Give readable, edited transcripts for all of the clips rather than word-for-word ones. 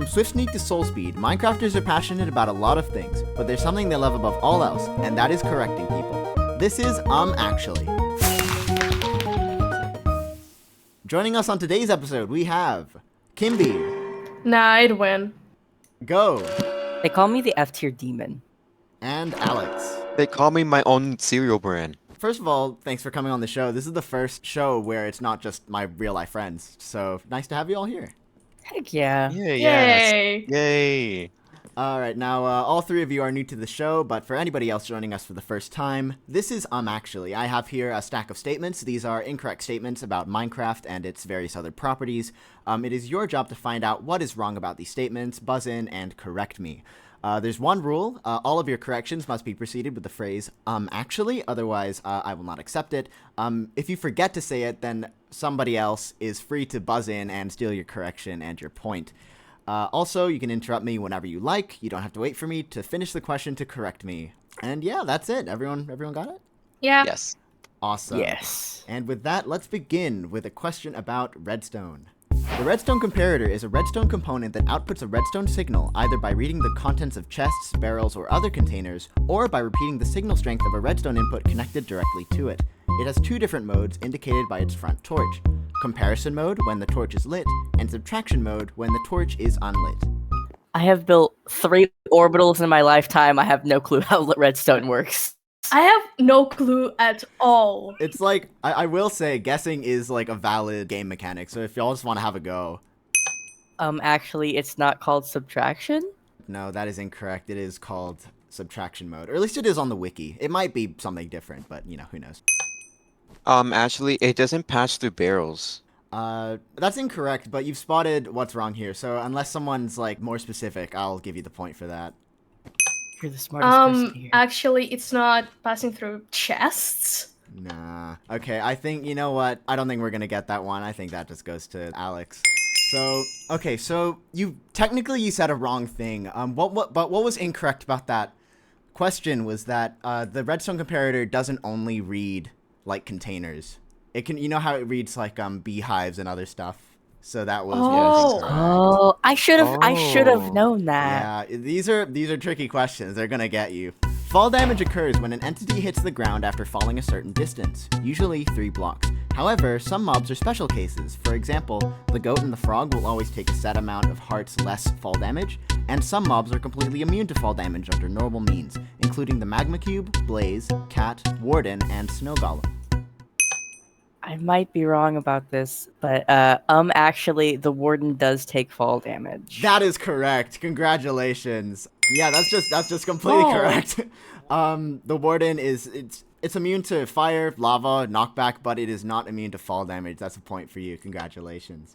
From swift sneak to soul speed, Minecrafters are passionate about a lot of things, but there's something they love above all else, and that is correcting people. This is Actually. Joining us on today's episode, we have Kinbie. Nah, I'd win. Go. They call me the F-tier demon. And Alex. They call me my own cereal brand. First of all, thanks for coming on the show. This is the first show where it's not just my real-life friends, so nice to have you all here. Heck yeah. Yay! Yay! Alright, now all three of you are new to the show, but for anybody else joining us for the first time, this is Actually. I have here a stack of statements. These are incorrect statements about Minecraft and its various other properties. It is your job to find out what is wrong about these statements, buzz in, and correct me. There's one rule. All of your corrections must be preceded with the phrase, actually, otherwise I will not accept it. If you forget to say it, then somebody else is free to buzz in and steal your correction and your point. Also, you can interrupt me whenever you like. You don't have to wait for me to finish the question to correct me. And yeah, that's it. Everyone got it? Yeah. Yes. Awesome. Yes. And with that, let's begin with a question about redstone. The redstone comparator is a redstone component that outputs a redstone signal either by reading the contents of chests, barrels, or other containers, or by repeating the signal strength of a redstone input connected directly to it. It has two different modes indicated by its front torch. Comparison mode when the torch is lit, and subtraction mode when the torch is unlit. I have built 3 orbitals in my lifetime. I have no clue how redstone works. I have no clue at all. It's like, I will say, guessing is like a valid game mechanic, so if y'all just want to have a go. Actually, it's not called subtraction? No, that is incorrect. It is called subtraction mode, or at least it is on the wiki. It might be something different, but you know, who knows. Actually, it doesn't pass through barrels. That's incorrect, but you've spotted what's wrong here, so unless someone's like more specific, I'll give you the point for that. You're the smartest person here. Actually, it's not passing through chests. Nah. Okay, I think, you know what? I don't think we're gonna get that one. I think that just goes to Alex. So, okay, so you said a wrong thing. But what was incorrect about that question was that the redstone comparator doesn't only read like containers. It can, you know how it reads like beehives and other stuff. So that was Oh, I should have known that. Yeah, these are tricky questions. They're gonna get you. Fall damage occurs when an entity hits the ground after falling a certain distance, usually 3 blocks. However, some mobs are special cases. For example, the goat and the frog will always take a set amount of hearts less fall damage, and some mobs are completely immune to fall damage under normal means, including the magma cube, blaze, cat, warden, and snow golem. I might be wrong about this, but actually, the warden does take fall damage. That is correct. Congratulations. Yeah, that's just completely correct. The warden it's immune to fire, lava, knockback, but it is not immune to fall damage. That's a point for you. Congratulations.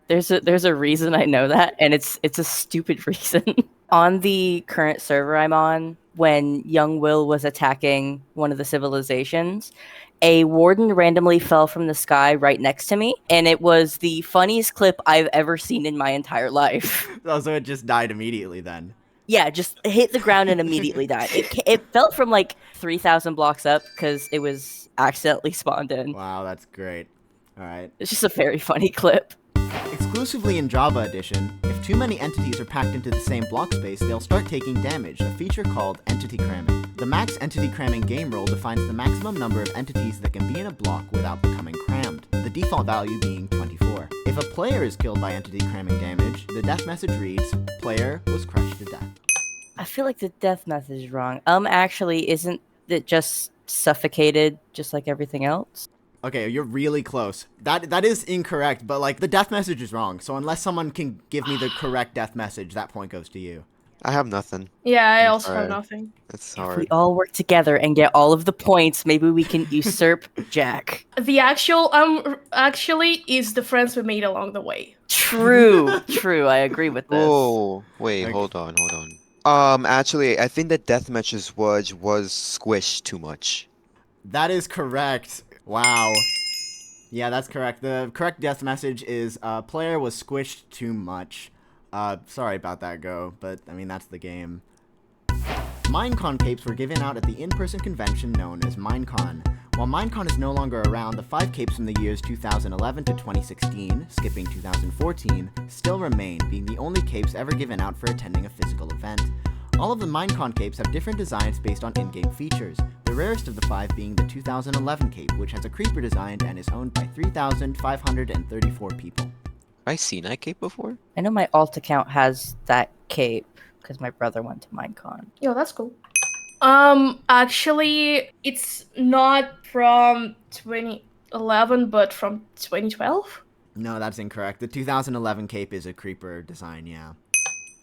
There's a reason I know that, and it's a stupid reason. On the current server I'm on, when young Will was attacking one of the civilizations, a warden randomly fell from the sky right next to me, and it was the funniest clip I've ever seen in my entire life. Oh, so it just died immediately then. Yeah, just hit the ground and immediately died. It fell from like 3,000 blocks up because it was accidentally spawned in. Wow, that's great. All right. It's just a very funny clip. Exclusively in Java Edition, if too many entities are packed into the same block space, they'll start taking damage, a feature called entity cramming. The max entity cramming game rule defines the maximum number of entities that can be in a block without becoming crammed, the default value being 24. If a player is killed by entity cramming damage, the death message reads, "Player was crushed to death." I feel like the death message is wrong. Actually, isn't it just suffocated just like everything else? Okay, you're really close. That is incorrect, but like the death message is wrong. So unless someone can give me the correct death message, that point goes to you. I have nothing. Yeah, I also Alright. have nothing. It's If hard. we all work together and get all of the points, maybe we can usurp Jack. The actual actually is the friends we made along the way. True, I agree with this. Oh, wait, Okay. hold on. Actually, I think the death message was squished too much. That is correct. Wow. Yeah, that's correct. The correct death message is player was squished too much. Sorry about that, Go, but I mean, that's the game. Minecon capes were given out at the in-person convention known as Minecon. While Minecon is no longer around, the 5 capes from the years 2011 to 2016, skipping 2014, still remain, being the only capes ever given out for attending a physical event. All of the Minecon capes have different designs based on in-game features, the rarest of the 5 being the 2011 cape, which has a creeper design and is owned by 3,534 people. Have I seen that cape before? I know my alt account has that cape because my brother went to Minecon. Yo, that's cool. Actually, it's not from 2011, but from 2012. No, that's incorrect. The 2011 cape is a creeper design, yeah.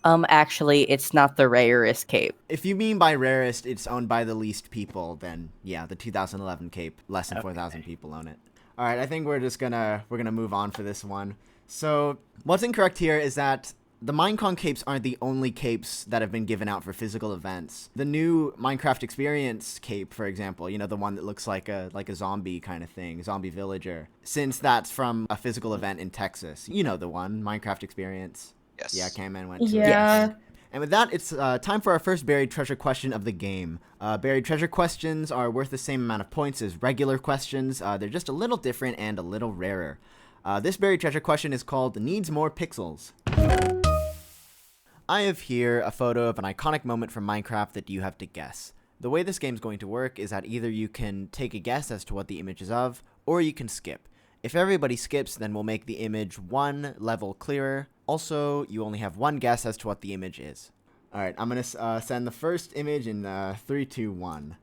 Actually, it's not the rarest cape. If you mean by rarest, it's owned by the least people, then yeah, the 2011 cape, less than 4,000 people own it. All right, I think we're gonna move on for this one. So what's incorrect here is that the Minecon capes aren't the only capes that have been given out for physical events. The new Minecraft Experience cape, for example, you know, the one that looks like a zombie kind of thing, zombie villager, since that's from a physical event in Texas. You know the one, Minecraft Experience. Yes. Yeah, Camman went to it. Yeah. And with that, it's time for our first buried treasure question of the game. Buried treasure questions are worth the same amount of points as regular questions. They're just a little different and a little rarer. This buried treasure question is called Needs More Pixels. I have here a photo of an iconic moment from Minecraft that you have to guess. The way this game's going to work is that either you can take a guess as to what the image is of, or you can skip. If everybody skips, then we'll make the image one level clearer. Also, you only have one guess as to what the image is. Alright, I'm going to send the first image in 3, 2, 1.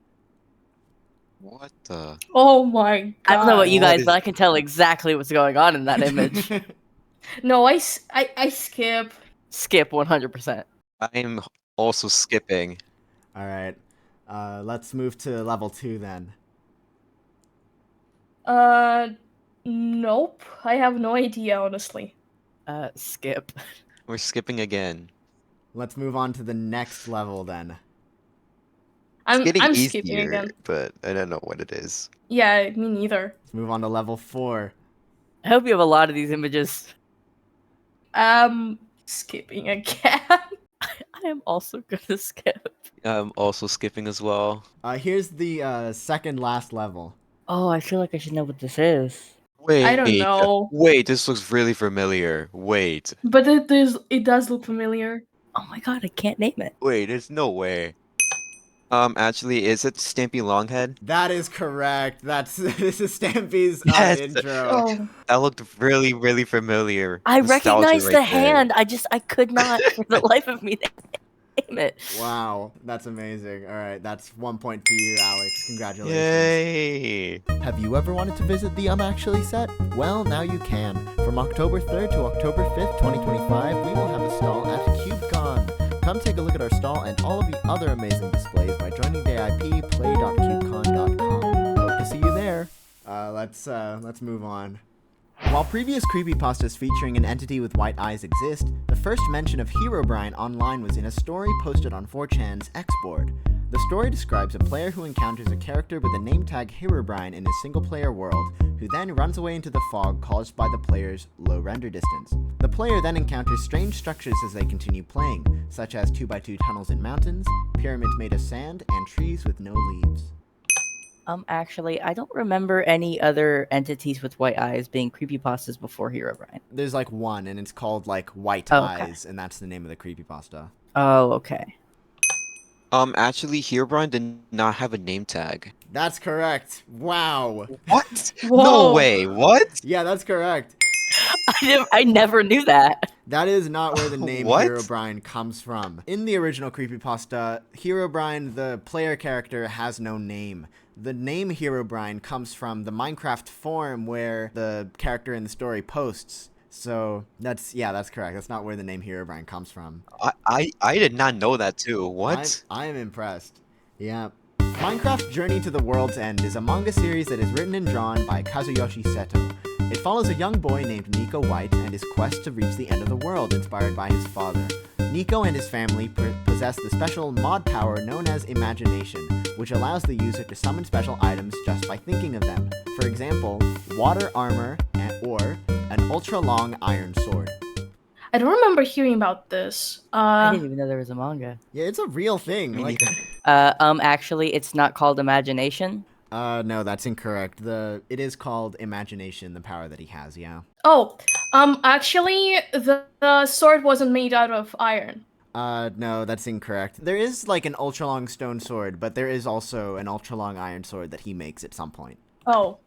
What the? Oh my god. I don't know what you What guys, is- but I can tell exactly what's going on in that image. No, I skip. Skip 100%. I'm also skipping. Alright, let's move to level 2 then. Nope. I have no idea, honestly. Skip. We're skipping again. Let's move on to the next level then. I'm It's getting skipping easier, again. but I don't know what it is. Yeah, me neither. Let's move on to level 4. I hope you have a lot of these images. Skipping again. I am also gonna skip. I'm also skipping as well. Here's the second last level. Oh, I feel like I should know what this is. Wait. I don't know. Wait, this looks really familiar. Wait. But it does look familiar. Oh my god, I can't name it. Wait, there's no way. Actually, is it Stampy Longhead? That is correct. This is Stampy's Yes. intro. Oh. That looked really, really familiar. I Nostalgia recognized right the there. hand. I could not for the life of me name it. Wow, that's amazing. All right, that's 1 point to you, Alex. Congratulations. Yay! Have you ever wanted to visit the Actually set? Well, now you can. From October 3rd to October 5th, 2025, we will have a stall at CubedCon. Come take a look at our stall and all of the other amazing displays by joining the IP play.cubecon.com. Hope to see you there. Let's move on. While previous creepypastas featuring an entity with white eyes exist, the first mention of Herobrine online was in a story posted on 4chan's X-board. The story describes a player who encounters a character with the name tag Herobrine in his single-player world, who then runs away into the fog caused by the player's low render distance. The player then encounters strange structures as they continue playing, such as 2x2 tunnels in mountains, pyramids made of sand, and trees with no leaves. Actually, I don't remember any other entities with white eyes being creepypastas before Herobrine. There's like one, and it's called like White Oh, okay. Eyes, and that's the name of the creepypasta. Oh, okay. Actually, Herobrine did not have a name tag. That's correct. Wow. What? Whoa. No way. What? Yeah, that's correct. I never knew that. That is not where the name What? Herobrine comes from. In the original creepypasta, Herobrine, the player character, has no name. The name Herobrine comes from the Minecraft forum where the character in the story posts. So that's correct. That's not where the name Herobrine comes from. I did not know that too. What? I am impressed. Yeah. Minecraft Journey to the World's End is a manga series that is written and drawn by Kazuyoshi Seto. It follows a young boy named Nico White and his quest to reach the end of the world inspired by his father. Nico and his family possess the special mod power known as Imagination, which allows the user to summon special items just by thinking of them. For example, water armor or an ultra-long iron sword. I don't remember hearing about this. I didn't even know there was a manga. Yeah, it's a real thing. Me Like, neither. Actually, it's not called Imagination. No, that's incorrect. It is called imagination, the power that he has, yeah. Oh, actually, the sword wasn't made out of iron. No, that's incorrect. There is like an ultra long stone sword, but there is also an ultra long iron sword that he makes at some point. Oh.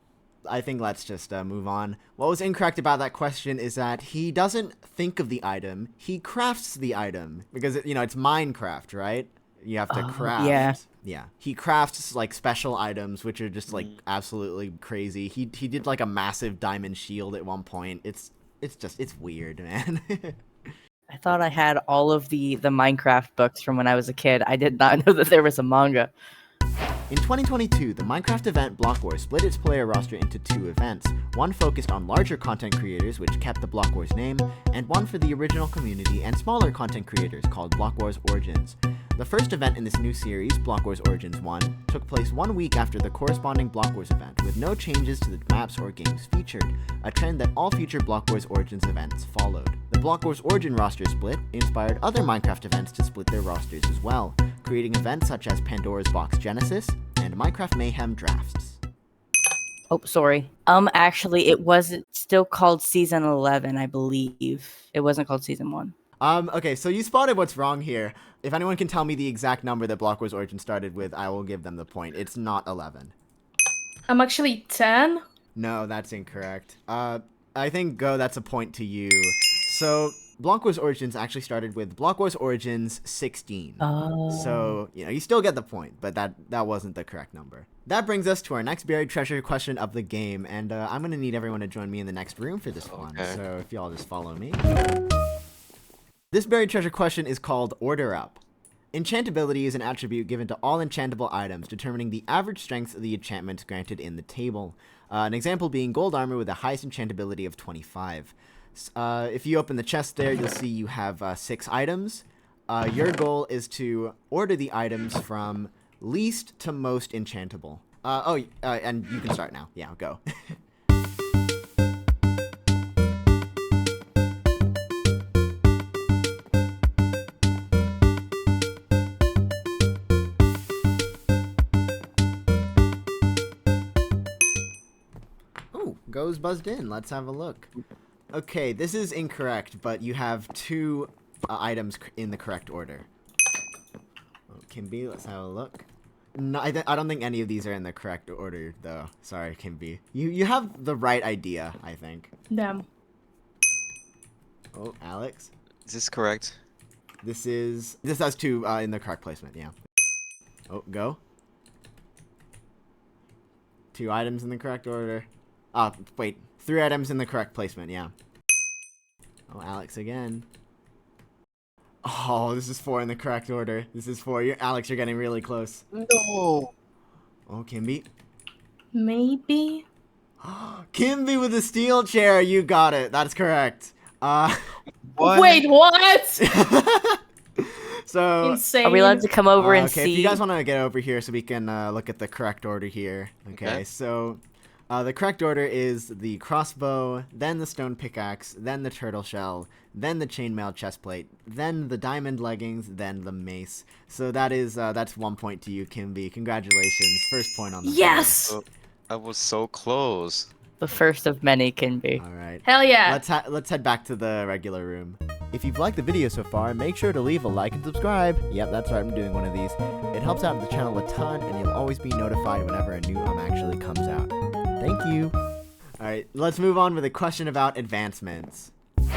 I think let's just move on. What was incorrect about that question is that he doesn't think of the item, he crafts the item. Because, it's Minecraft, right? You have to craft. Yeah. Yeah. He crafts, like, special items, which are just, like, absolutely crazy. He did, like, a massive diamond shield at one point. It's weird, man. I thought I had all of the Minecraft books from when I was a kid. I did not know that there was a manga. In 2022, the Minecraft event Block Wars split its player roster into 2 events. One focused on larger content creators, which kept the Block Wars name, and one for the original community and smaller content creators called Block Wars Origins. The first event in this new series, Block Wars Origins 1, took place 1 week after the corresponding Block Wars event, with no changes to the maps or games featured, a trend that all future Block Wars Origins events followed. The Block Wars Origin roster split inspired other Minecraft events to split their rosters as well, creating events such as Pandora's Box Genesis and Minecraft Mayhem Drafts. Oh, sorry. Actually, it wasn't still called Season 11, I believe. It wasn't called Season 1. Okay, so you spotted what's wrong here. If anyone can tell me the exact number that Block Wars Origin started with, I will give them the point. It's not 11. I'm actually 10. No, that's incorrect. I think, Go, that's a point to you. So, Block Wars Origins actually started with Block Wars Origins 16. Oh. So, you still get the point, but that wasn't the correct number. That brings us to our next buried treasure question of the game, and I'm going to need everyone to join me in the next room for this one. So, if y'all just follow me. This buried treasure question is called Order Up. Enchantability is an attribute given to all enchantable items, determining the average strength of the enchantments granted in the table. An example being gold armor with the highest enchantability of 25. If you open the chest there, you'll see you have 6 items. Your goal is to order the items from least to most enchantable. And you can start now. Yeah, go. Go's buzzed in. Let's have a look. Okay, this is incorrect, but you have 2 items in the correct order. Oh, Kinbie, let's have a look. No, I don't think any of these are in the correct order, though. Sorry, Kinbie. You have the right idea, I think. Damn. Oh, Alex? Is this correct? This has 2 in the correct placement, yeah. Oh, Go. 2 items in the correct order. Wait. 3 items in the correct placement, yeah. Oh, Alex again. Oh, this is 4 in the correct order. This is 4. Alex, you're getting really close. No. Oh, Kinbie. Maybe? Kinbie with the steel chair. You got it. That's correct. What? Wait, what? So, Insane. Are we allowed to come over and okay, see? if you guys want to get over here so we can look at the correct order here. Okay. So... the correct order is the crossbow, then the stone pickaxe, then the turtle shell, then the chainmail chestplate, then the diamond leggings, then the mace. So that's 1 point to you, Kinbie. Congratulations, first point on the board. Yes! Oh, I was so close. The first of many can be. All right. Hell yeah. Let's head back to the regular room. If you've liked the video so far, make sure to leave a like and subscribe. Yep, that's right, I'm doing one of these. It helps out the channel a ton, and you'll always be notified whenever a new actually comes out. Thank you. Alright, let's move on with a question about advancements.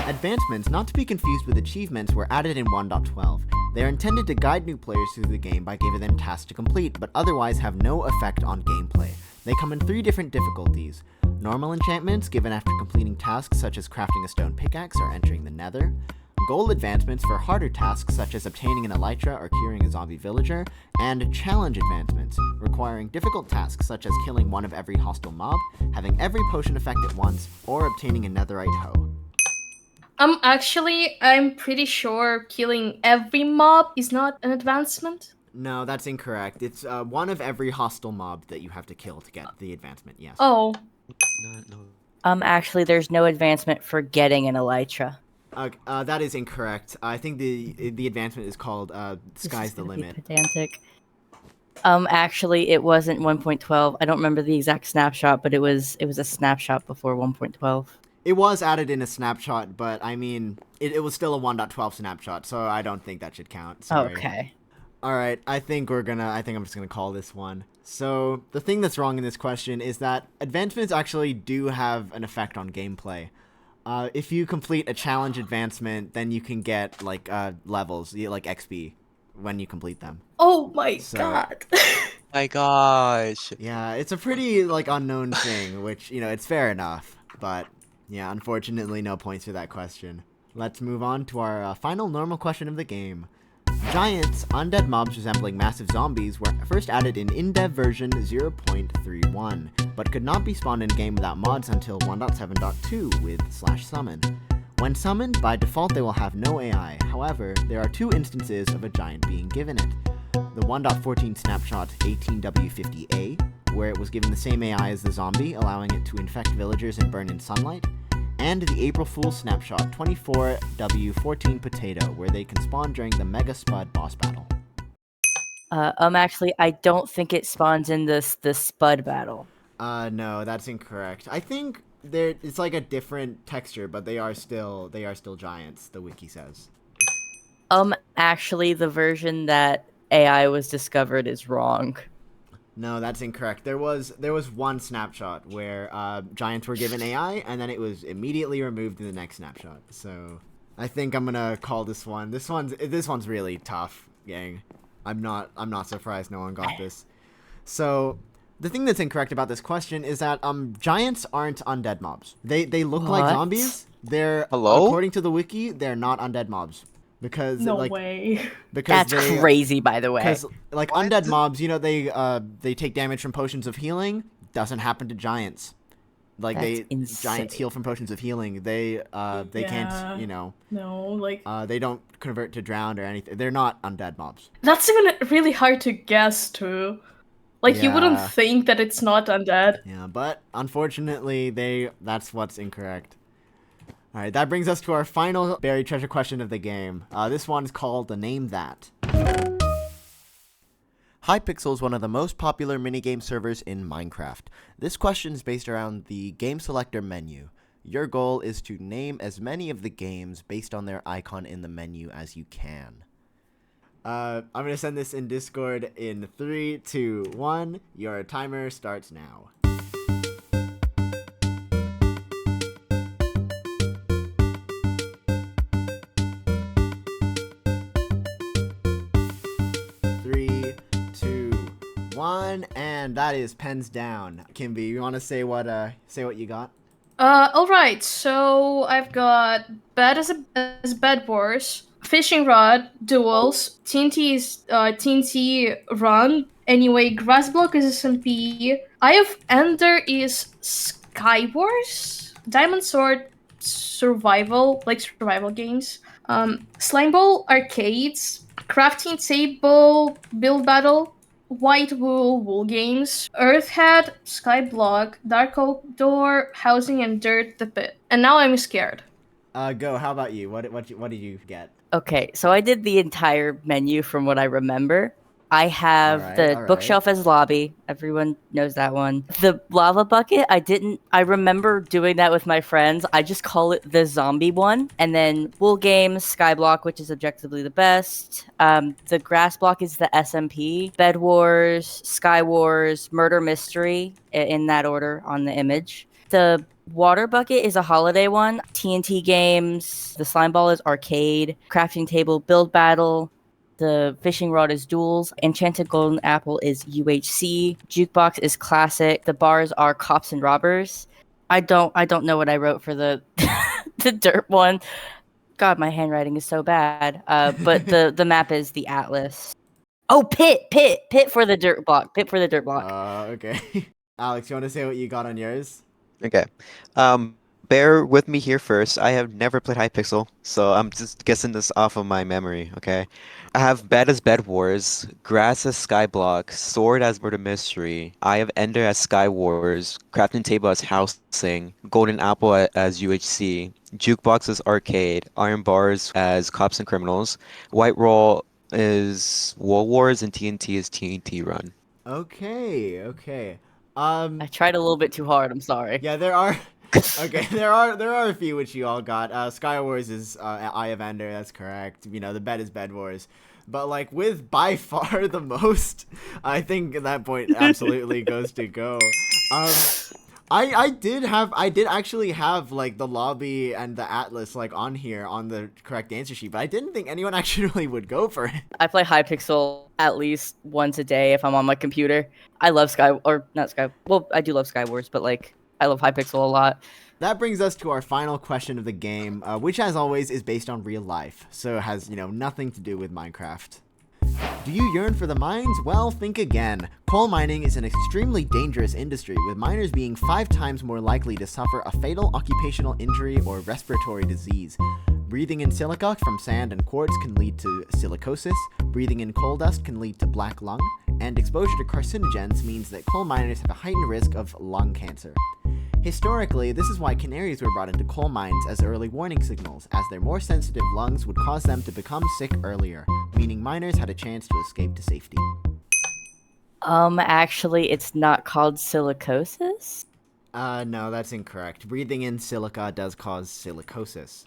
Advancements, not to be confused with achievements, were added in 1.12. They are intended to guide new players through the game by giving them tasks to complete, but otherwise have no effect on gameplay. They come in 3 different difficulties. Normal enchantments, given after completing tasks such as crafting a stone pickaxe or entering the nether. Goal advancements for harder tasks such as obtaining an elytra or curing a zombie villager, and challenge advancements, requiring difficult tasks such as killing one of every hostile mob, having every potion effect at once, or obtaining a netherite hoe. Actually, I'm pretty sure killing every mob is not an advancement. No, that's incorrect. It's one of every hostile mob that you have to kill to get the advancement, yes. Oh. No. Actually, there's no advancement for getting an elytra. That is incorrect. I think the advancement is called Sky's the Limit. Pedantic. Actually, it wasn't 1.12. I don't remember the exact snapshot, but it was a snapshot before 1.12. It was added in a snapshot, but I mean, it was still a 1.12 snapshot, so I don't think that should count. Sorry. Okay. All right, I think I'm just gonna call this one. So the thing that's wrong in this question is that advancements actually do have an effect on gameplay. If you complete a challenge advancement, then you can get like levels, like XP, when you complete them. Oh my So- god. My gosh. Yeah, it's a pretty like unknown thing, which it's fair enough, but yeah, unfortunately, no points for that question. Let's move on to our final normal question of the game. Giants, undead mobs resembling massive zombies, were first added in in-dev version 0.31, but could not be spawned in-game without mods until 1.7.2 with /summon. When summoned, by default they will have no AI, however, there are two instances of a giant being given it. The 1.14 snapshot 18W50A, where it was given the same AI as the zombie, allowing it to infect villagers and burn in sunlight, and the April Fool's snapshot 24W14 Potato, where they can spawn during the Mega Spud boss battle. Actually, I don't think it spawns in the Spud battle. No, that's incorrect. I think it's like a different texture, but they are still giants, the wiki says. Actually, the version that AI was discovered is wrong. No, that's incorrect. There was one snapshot where giants were given AI, and then it was immediately removed in the next snapshot. So I think I'm gonna call this one. This one's really tough, gang. I'm not surprised no one got this. So the thing that's incorrect about this question is that giants aren't undead mobs. They look like zombies. They're Hello? according to the wiki, they're not undead mobs. Because No way. because That's crazy, by the way. Because like undead mobs, they take damage from potions of healing. Doesn't happen to giants. Like That's giants insane. heal from potions of healing. They can't No, like they don't convert to drowned or anything. They're not undead mobs. that's even really hard to guess too. Like you wouldn't Yeah. think that it's not undead. Yeah, but unfortunately that's what's incorrect. All right, that brings us to our final buried treasure question of the game. This one's called the Name That. Hypixel is one of the most popular minigame servers in Minecraft. This question is based around the game selector menu. Your goal is to name as many of the games based on their icon in the menu as you can. I'm going to send this in Discord in 3, 2, 1. Your timer starts now. And that is pens down. Kimby, you want to say what you got? All right. So I've got Bed Wars, Fishing Rod, Duels, TNT Run. Anyway, Grassblock is SMP. Eye of Ender is Skywars, Diamond Sword survival games. Slimeball arcades, Crafting Table Build Battle, White Wool Games, Earthhead, Skyblock, Dark Oak Door, Housing, and Dirt the Pit. And now I'm scared. Go. How about you? What did you get? Okay, so I did the entire menu from what I remember. I have Alright, the alright. bookshelf as lobby. Everyone knows that one. The lava bucket, I remember doing that with my friends. I just call it the zombie one. And then Wool Games, Skyblock, which is objectively the best. The grass block is the SMP. Bed Wars, Sky Wars, Murder Mystery, in that order on the image. The water bucket is a holiday one. TNT Games. The slime ball is arcade. Crafting table, build battle. The fishing rod is duels. Enchanted golden apple is UHC. Jukebox is classic. The bars are cops and robbers. I don't know what I wrote for the the dirt one. God, my handwriting is so bad. But the map is the Atlas. Oh, pit for the dirt block. Pit for the dirt block. Okay. Alex, you want to say what you got on yours? Okay. Bear with me here first. I have never played Hypixel, so I'm just guessing this off of my memory, okay? I have Bed as Bed Wars, Grass as Skyblock, Sword as Murder Mystery, Eye of Ender as Sky Wars, Crafting Table as Housing, Golden Apple as UHC, Jukebox as Arcade, Iron Bars as Cops and Criminals, White Roll is War Wars and TNT is TNT Run. Okay. I tried a little bit too hard. I'm sorry. Yeah, there are. Okay, there are a few which you all got. Sky Wars is Eye of Ender. That's correct. You know, the bed is Bed Wars. But like with by far the most, I think that point absolutely goes to Go. I did actually have like the lobby and the atlas like on here on the correct answer sheet, but I didn't think anyone actually would go for it. I play Hypixel at least once a day if I'm on my computer. I love Well, I do love Sky Wars, but like I love Hypixel a lot. That brings us to our final question of the game, which as always is based on real life, so it has, nothing to do with Minecraft. Do you yearn for the mines? Well, think again. Coal mining is an extremely dangerous industry, with miners being 5 times more likely to suffer a fatal occupational injury or respiratory disease. Breathing in silica from sand and quartz can lead to silicosis, breathing in coal dust can lead to black lung, and exposure to carcinogens means that coal miners have a heightened risk of lung cancer. Historically, this is why canaries were brought into coal mines as early warning signals, as their more sensitive lungs would cause them to become sick earlier, meaning miners had a chance to escape to safety. Actually, it's not called silicosis? No, that's incorrect. Breathing in silica does cause silicosis.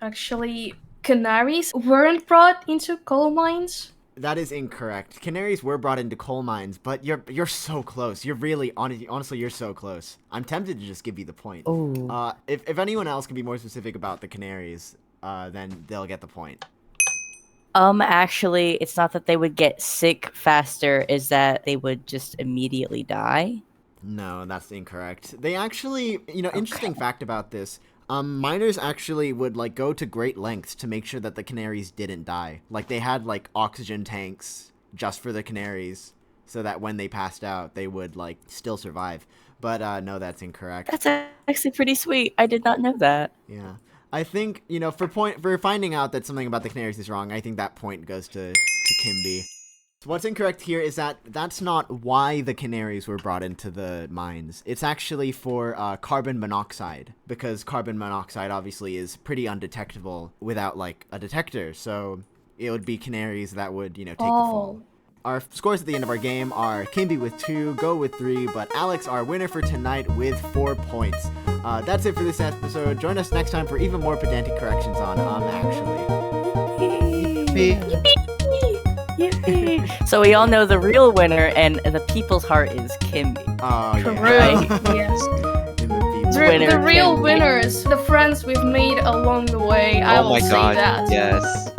Actually, canaries weren't brought into coal mines. That is incorrect. Canaries were brought into coal mines, but you're so close. You're really honestly you're so close. I'm tempted to just give you the point. Ooh. If anyone else can be more specific about the canaries, then they'll get the point. Actually, it's not that they would get sick faster, is that they would just immediately die. No, that's incorrect. They actually, interesting fact about this. Miners actually would like go to great lengths to make sure that the canaries didn't die. Like they had like oxygen tanks just for the canaries, so that when they passed out, they would like still survive. But no, that's incorrect. That's actually pretty sweet. I did not know that. Yeah, I think for finding out that something about the canaries is wrong, I think that point goes to Kinbie. What's incorrect here is that that's not why the canaries were brought into the mines. It's actually for carbon monoxide, because carbon monoxide obviously is pretty undetectable without like a detector. So it would be canaries that would, take the fall. Our scores at the end of our game are Kinbie with 2, Go with 3, but Alex, our winner for tonight, with 4 points. That's it for this episode. Join us next time for even more pedantic corrections on Actually. So we all know the real winner, and the people's heart is Kinbie. Oh, True. yeah. Yes. Winner The real Kinbie. winners, the friends we've made along the way. I Oh will my say god, that. yes.